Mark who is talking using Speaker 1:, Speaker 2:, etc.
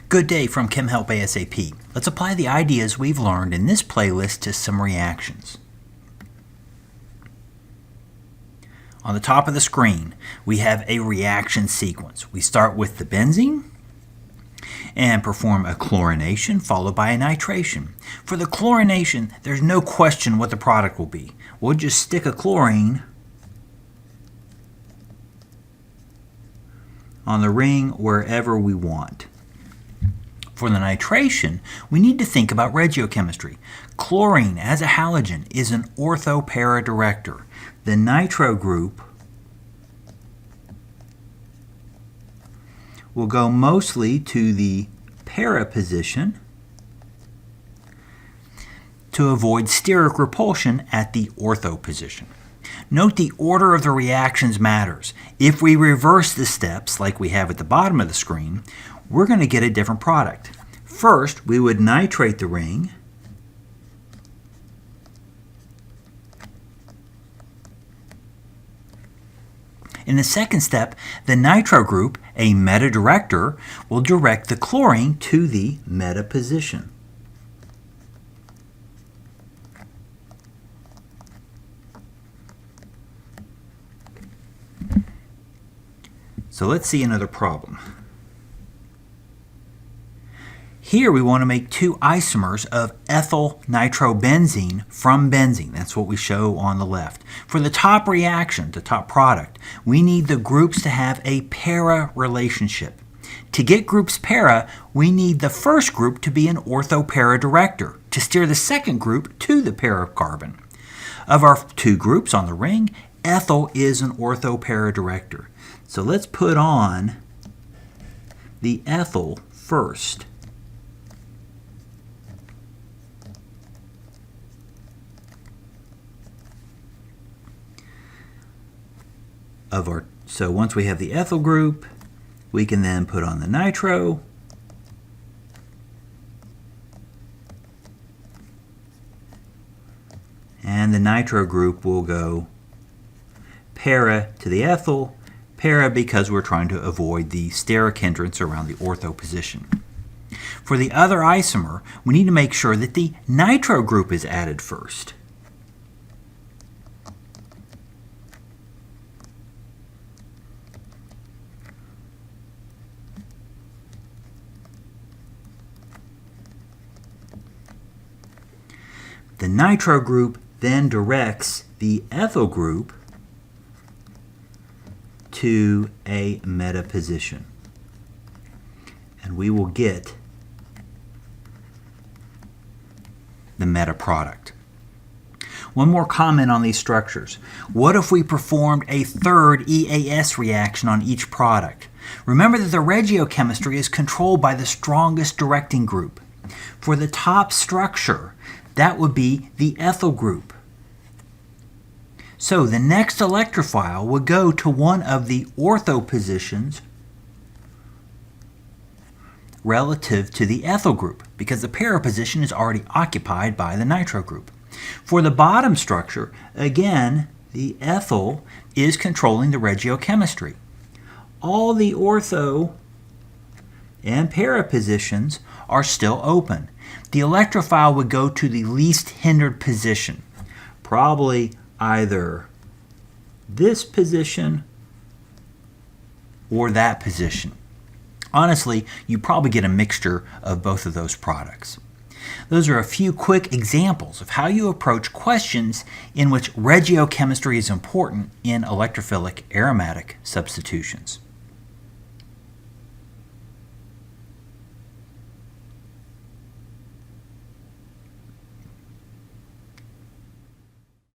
Speaker 1: Good day from Chem Help ASAP. Let's apply the ideas we've learned in this playlist to some reactions. On the top of the screen, we have a reaction sequence. We start with the benzene and perform a chlorination followed by a nitration. For the chlorination, there's no question what the product will be. We'll just stick a chlorine on the ring wherever we want. For the nitration, we need to think about regiochemistry. Chlorine, as a halogen, is an ortho para director. The nitro group will go mostly to the para position to avoid steric repulsion at the ortho position. Note the order of the reactions matters. If we reverse the steps like we have at the bottom of the screen, we're going to get a different product. First, we would nitrate the ring. In the second step, the nitro group, a meta director, will direct the chlorine to the meta position. So let's see another problem. Here we want to make two isomers of ethyl nitrobenzene from benzene. That's what we show on the left. For the top reaction, the top product, we need the groups to have a para relationship. To get groups para, we need the first group to be an ortho para director to steer the second group to the para carbon. Of our two groups on the ring, ethyl is an ortho para director. So let's put on the ethyl first. So once we have the ethyl group, we can then put on the nitro. And the nitro group will go para to the ethyl, para because we're trying to avoid the steric hindrance around the ortho position. For the other isomer, we need to make sure that the nitro group is added first. The nitro group then directs the ethyl group to a meta position. And we will get the meta product. One more comment on these structures. What if we performed a third EAS reaction on each product? Remember that the regiochemistry is controlled by the strongest directing group. For the top structure, that would be the ethyl group. So the next electrophile would go to one of the ortho positions relative to the ethyl group because the para position is already occupied by the nitro group. For the bottom structure, again, the ethyl is controlling the regiochemistry. All the ortho and para positions are still open. The electrophile would go to the least hindered position, probably either this position or that position. Honestly, you probably get a mixture of both of those products. Those are a few quick examples of how you approach questions in which regiochemistry is important in electrophilic aromatic substitutions.